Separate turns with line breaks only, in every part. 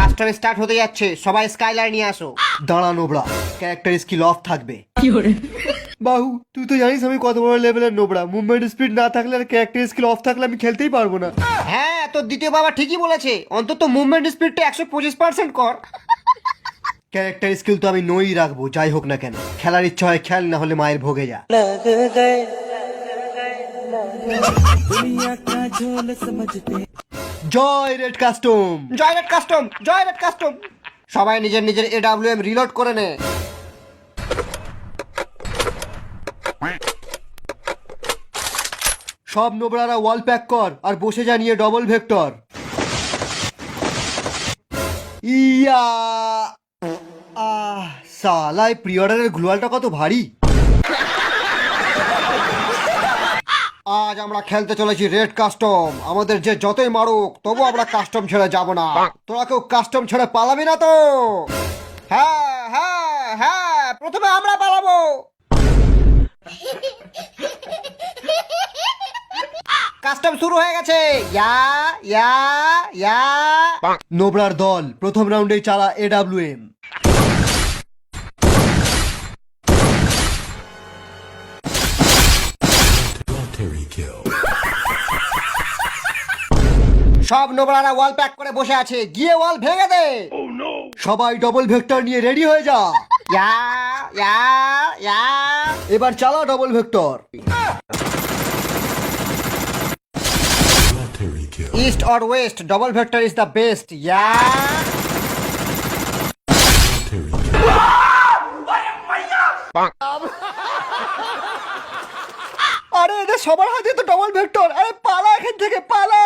Custom start হতে যাচ্ছে, সবাই স্কাইলার নিয়ে আসো।
দাঁড়া নোবড়া, ক্যারেক্টার স্কিল অফ থাকবে। বাহু, তুই তো জানিস আমি কত বড় লেভেলের নোবড়া। মুভমেন্ট স্পিড না থাকলে আর ক্যারেক্টার স্কিল অফ থাকলে আমি খেলতেই পারবো না।
হ্যাঁ, তোর দ্বিতীয় বাবা ঠিকই বলেছে, অন্তত মুভমেন্ট স্পিডটা 125% কর।
ক্যারেক্টার স্কিল তো আমি নই রাখবো, যাই হোক না কেন। খেলার ইচ্ছা হয় খেল, না হলে মায়ের ভোগে যা। জয় রেড কাস্টম।
জয় রেড কাস্টম, জয় রেড কাস্টম। সবাই নিজের নিজের AWM রিলোড করে নে।
সব নোবড়ারা ওয়াল প্যাক কর আর বসে যা নিয়ে ডবল ভেক্টর। ইয়া সালাই প্রি অর্ডারের গ্লোয়ালটা কত ভারী।
আজ আমরা খেলতে চলেছি রেড কাস্টম। আমাদের যে যতই মারুক তবু আমরা কাস্টম ছেড়ে যাব না। তোরা কেউ কাস্টম ছেড়ে পালাবি না তো? হ্যাঁ হ্যাঁ হ্যাঁ, প্রথমে আমরা পালাবো। কাস্টম শুরু হয়ে গেছে। ইয়া ইয়া ইয়া।
নোবড়ার দল প্রথম রাউন্ডে চালা AWM।
সব নোবরারা ওয়াল প্যাক করে বসে আছে, গিয়ে ওয়াল ভেঙে দে।
সবাই ডবল ভেক্টর নিয়ে রেডি হয়ে যা।
ইয়া ইয়া ইয়া।
এবার চালা double vector.
East or west, double vector is the best. Yeah.
আরে এদের সবার হাতে তো ডবল ভেক্টর। আরে পালা এখান থেকে, পালা।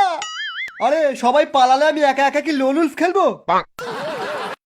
আরে সবাই পালালে আমি একা একা কি লোন উলফ খেলবো?